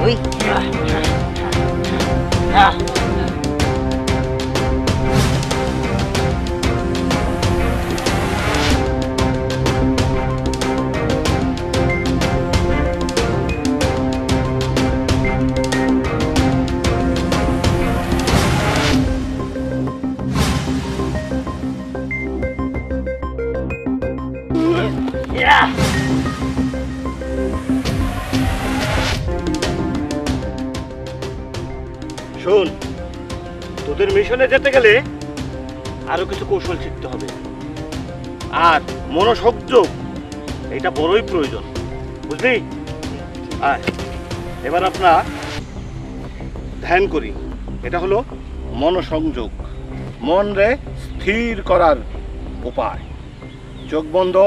ওই শোন, তোদের মিশনে যেতে গেলে আরো কিছু কৌশল শিখতে হবে, আর মনোসংযোগ এটা বড়ই প্রয়োজন, বুঝলি? আর এবার আপনার ধ্যান করি, এটা হলো মনোসংযোগ, মন রে স্থির করার উপায়। চোখ বন্ধ,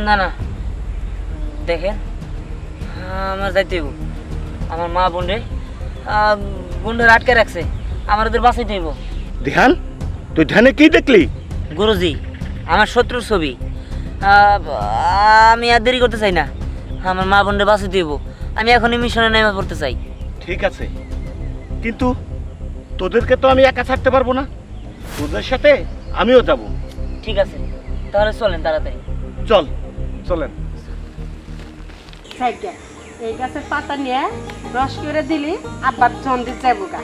না না দেখেন, আমার যাইতে হইব। আমার মা বোনরে গুন্ডার আটকে রাখছে, আমার ওদের বাঁচাইতে হইব। ধ্যান? তুই ধ্যানে কি দেখলি? গুরুজি, আমার শত্রুর ছবি। আমি আর দেরি করতে চাই না, আমার মা বোনরে বাঁচাইতে হইব। আমি এখনই মিশনে নেমে পড়তে চাই। ঠিক আছে, কিন্তু তোদেরকে তো আমি একা ছাড়তে পারবো না, তোদের সাথে আমিও যাব। ঠিক আছে, তাহলে চলেন তাড়াতাড়ি। চল, চলেন। এই গাছের পাতা নিয়ে রস করে দিলি আবার জন্ডিস যাবো গা।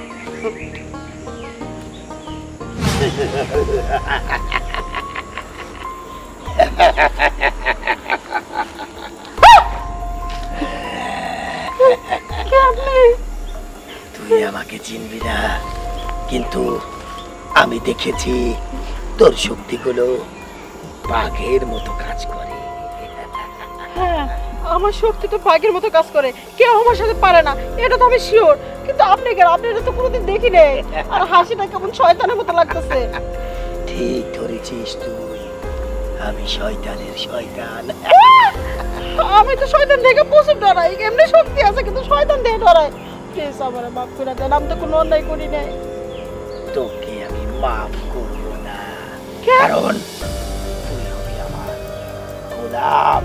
তুই আমাকে চিনবি না, কিন্তু আমি দেখেছি তোর শক্তিগুলো বাঘের মতো কাজ করে। হ্যাঁ, আমার শক্তি তো বাঘের মতো কাজ করে, কেউ আমার সাথে পারে না, এটা তো আমি শিওর। কিন্তু আপনি এটা তো কোনোদিন দেখি নেই, আর হাসিটা কেমন শয়তানের মতো লাগতেছে। ঠিক ধরেছিস তুই, আমি শয়তানের শয়তান। আমি তো শয়তান দেখে প্রচুর ডরাই, এমনি শক্তি আছে কিন্তু শয়তান দেখে ডরাই। প্লিজ আমার মাফ করে দেন, আমি তো কোনো অন্যায় করি নাই। তোকে আমি মাফ করব না, কারণ তুই হবি আমার গোলাম।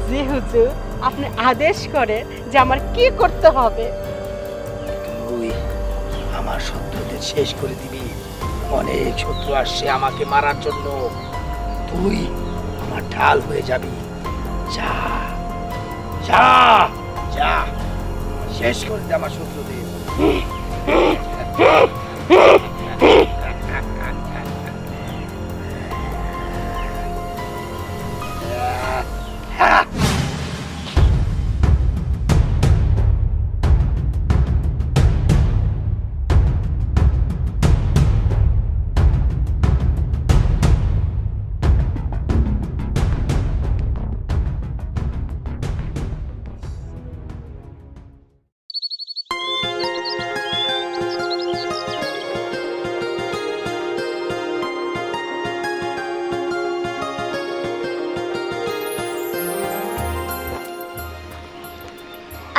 জি হুজুর, আপনি আদেশ করেন যে আমার কি করতে হবে। তুই আমার শত্রুদের শেষ করে দিবি। অনেক শত্রু আসছে আমাকে মারার জন্য, তুই আমার ঢাল হয়ে যাবি। যা যা যা, শেষ করে দে আমার শত্রুদের।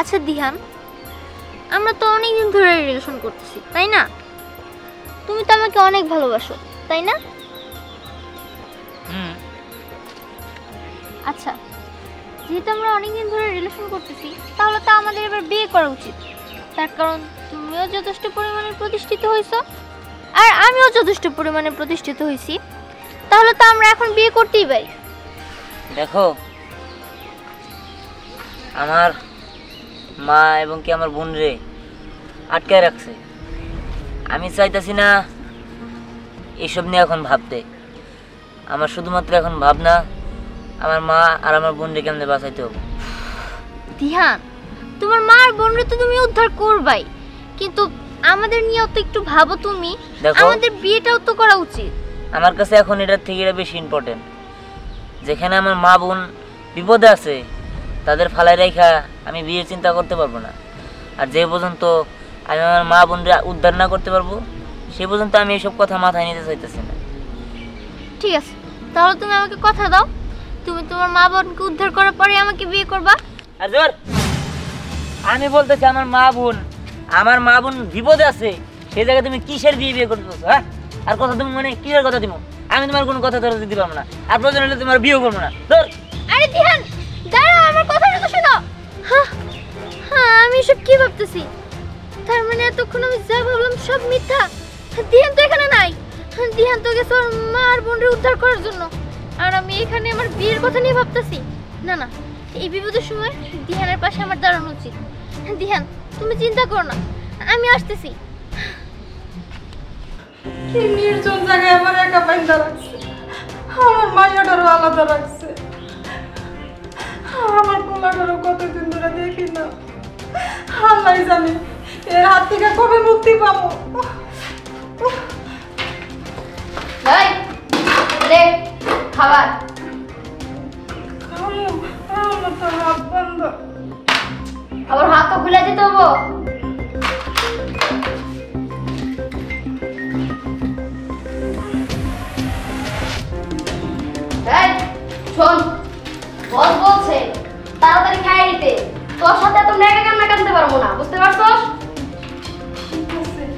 আচ্ছা দিহান, আমরা তো অনেকদিন ধরে রিলেশন করতেছি, তাই না? তুমি তো আমাকে অনেক ভালোবাসো, তাই না? আচ্ছা, যেহেতু আমরা অনেকদিন ধরে রিলেশন করতেছি, তাহলে তো আমাদের এবার বিয়ে করা উচিত। তার কারণ তুমিও যথেষ্ট পরিমাণে প্রতিষ্ঠিত হয়েছো, আর আমিও যথেষ্ট পরিমাণে প্রতিষ্ঠিত হয়েছি। তাহলে তো আমরা এখন বিয়ে করতেই পারি। দেখো, আমার মা এবং কি আমার বোন রে আটকায় রাখছে। আমি চাইতেছি না এইসব নিয়ে এখন ভাবতে। আমার শুধুমাত্র এখন ভাবনা আমার মা আর আমার বোন রে কেমনে বাঁচাইতে হবে। দিহান, তোমার মা আর বোনরে তো তুমি উদ্ধার করবাই, কিন্তু আমাদের নিয়েও তো একটু ভাবো তুমি। আমাদের বিয়েটাও তো করা উচিত। আমার কাছে এখন এটার থেকে এটা বেশি ইম্পর্টেন্ট। যেখানে আমার মা বোন বিপদে আছে, তাদের ফালাই রেখা আমি বিয়ের চিন্তা করতে পারবো না। আর যে পর্যন্ত আমি আমার মা বোনরা উদ্ধার না করতে পারবো সে পর্যন্ত আমি এইসব কথা মাথায় নিতে চাইতেছি না। ঠিক আছে, তাহলে তুমি আমাকে কথা দাও, তুমি তোমার মা বোনকে উদ্ধার করার পরে আমাকে বিয়ে করবা। আর জোর আমি বলতেছি আমার মা বোন বিপদে আছে, সেই জায়গায় তুমি কিসের বিয়ে করতেছো? হ্যাঁ, আর কথা তুমি মানে কিসের কথা দিব? আমি তোমার কোনো কথা ধরে দিতে পারবো না, আর প্রয়োজন হলে তোমার বিয়ে করবো না। ধর। আরে দিহান, দাঁড়াও, আমার কথাটা তো শোনো। হ্যাঁ, আমি এসব কি ভাবতেছি? তার মানে এতক্ষণ আমি যা ভাবলাম সব মিথ্যা। দিহান তো এখানে নাই, দিহান তো গেছে ওর মা আর বোনকে উদ্ধার করার জন্য, আর আমি এখানে আমার বিয়ের কথা নিয়ে ভাবতেছি। না না, এই বিপদের সময় দিহানের পাশে আমার দাঁড়ানো উচিত। দিহান, তুমি চিন্তা করো না, আমি আসতেছি। কি নির্জন জায়গায় আমার একা বাইন্দা রাখছে, আমার মাইয়াটারও আলাদা রাখছে, আমার পোলাটারও কতদিন ধরে দেখি না। আল্লাহ জানে এর হাত থেকে কবে মুক্তি পাবো। খাবার আমার তো হাত বন্ধ। আবার হাত তো খুলে দিতে হবো। শোন, বস বলছে তাড়াতাড়ি খাইয়ে দিতে, তোর সাথে তো মেয়েকে কান্না কাঁদতে পারবো না, বুঝতে পারছস?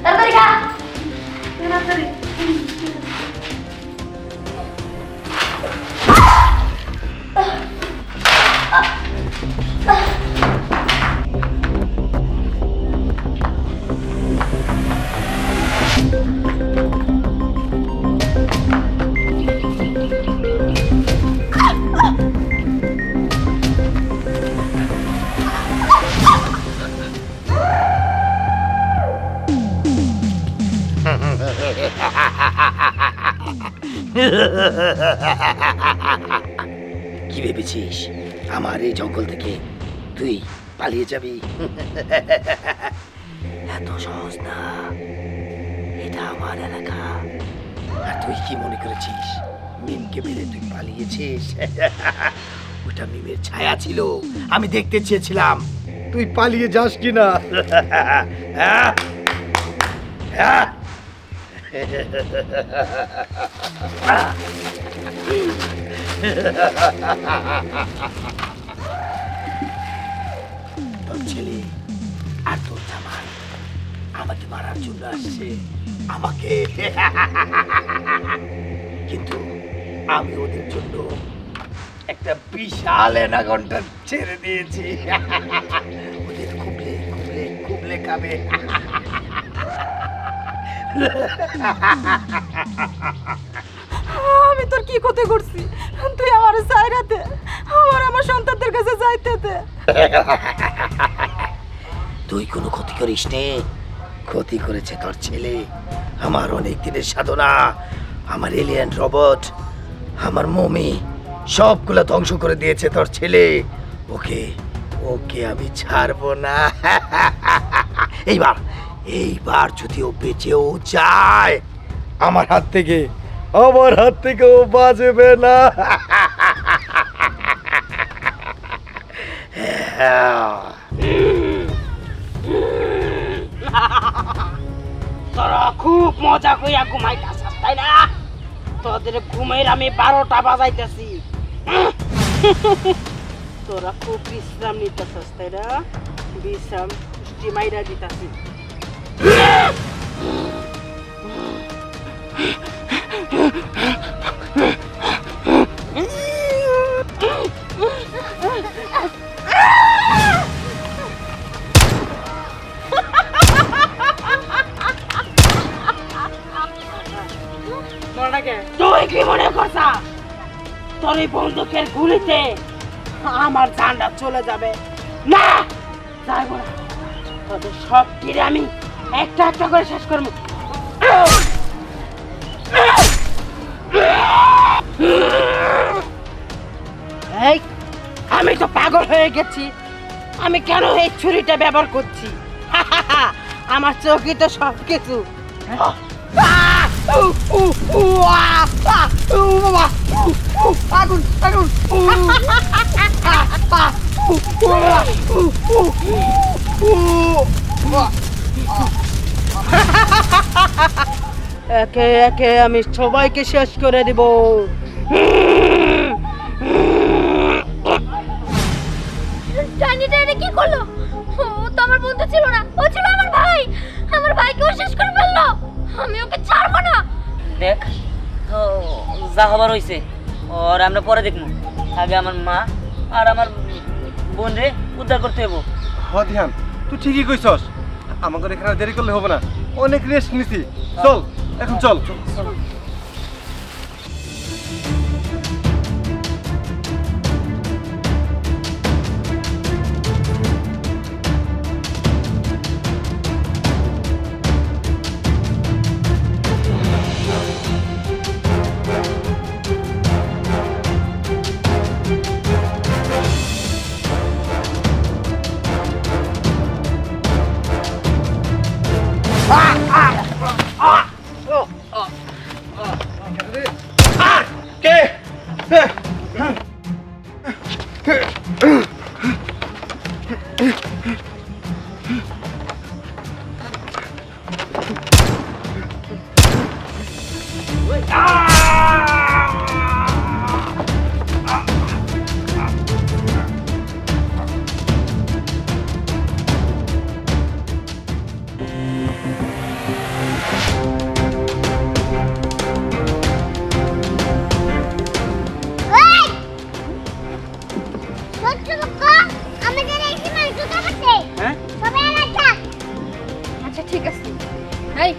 তাড়াতাড়ি খা। তাড়াতাড়ি কি ভেবেছিস আমার এই জঙ্গল থেকে তুই পালিয়ে যাবি? এত সহজ না, এটা আমার এলাকা। আর তুই কি মনে করেছিস মিমকে মেরে তুই পালিয়েছিস? ওটা মিমের ছায়া ছিল, আমি দেখতে চেয়েছিলাম তুই পালিয়ে যাস কিনা। তোর ছেলে আর তোর জামাই আমাকে মারার জন্য আসছে, আমাকে। কিন্তু আমি ওদের জন্য একটা বিশাল অ্যানাকন্ডা ছেড়ে দিয়েছি। ওদের খুবলে খুবলে খুবলে খাবে। আমি তোর কি ক্ষতি করছি? তুই আমার সাইরাতে আমার সন্তানদের কাছে যাইতে দে। তুই কোনো ক্ষতি করিস নে, ক্ষতি করেছে তোর ছেলে। আমার অনেক দিনের সাধনা, আমার এলিয়েন রোবট, আমার মমি সবগুলো ধ্বংস করে দিয়েছে তোর ছেলে। ওকে ওকে আমি ছাড়বো না। এইবার যদি ও বেঁচেও যায় আমার হাত থেকে ও বাঁচবে না। তোরা খুব মজা কইয়া ঘুমাইতাছিস তাই না? তোদের ঘুমের আমি 12টা বাজাইতেছি। তোরা খুব বিশ্রাম নিতেছিস তাই না? বিশ্রাম পুষ্টি মাইরা দিতেছি। তুই কি মনে করছা তোর এই বন্দুকের গুলিতে আমার জানটা চলে যাবে? না, যাইবো না। তোদের সব তীরে আমি একটা একটা করে শেষ করবো। এই, আমি তো পাগল হয়ে গেছি। আমি কেন এই ছুরিটা ব্যবহার করছি? আমার চোখে তো সব কিছু। আগুন আগুন। একে একে আমি সবাইকে শেষ করে দিব। ডাইনিটা এটা কি করলো? ও তো আমার বন্ধু ছিল না, ও ছিল আমার ভাই। আমার ভাইকেও শেষ করে ফেললো। আমি ওকে ছাড়বো না। দেখ ও যা হবার হইছে আর আমরা পরে দেখবো। আগে আমার মা আর আমার বোন রে উদ্ধার করতে হইব। হ ধ্যান, তুই ঠিকই কইছস। আমাদের এখানে আর দেরি করলে হবে না, অনেক রেস্ট নিছি। চল এখন চল। কে আচ্ছা ঠিক আছে। এই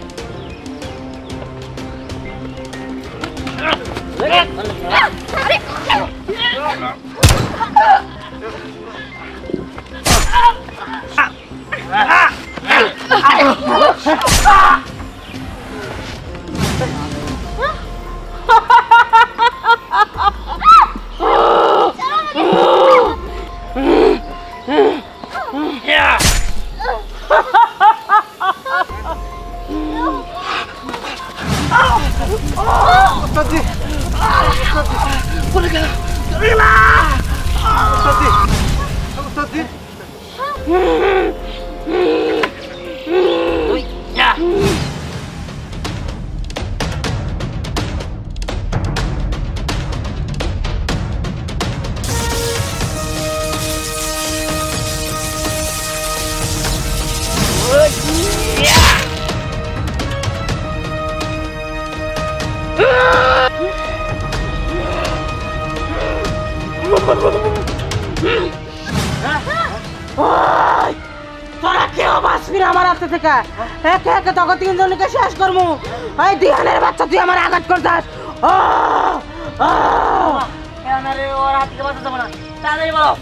তোরা কেউ বাঁচবি না আমার হাতে থেকে। একে একে তখন তিনজনকে শেষ করবো। এই দিহানের বাচ্চা, তুই আমার আঘাত করতাস। ওর হাত থেকে বাঁচা যাবে না, তাড়াতাড়ি বলো।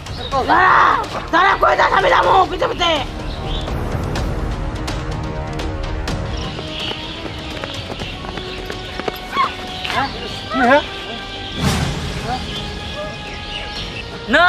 তারা কই যাস? আমি যাবো পৃথিবীতে। না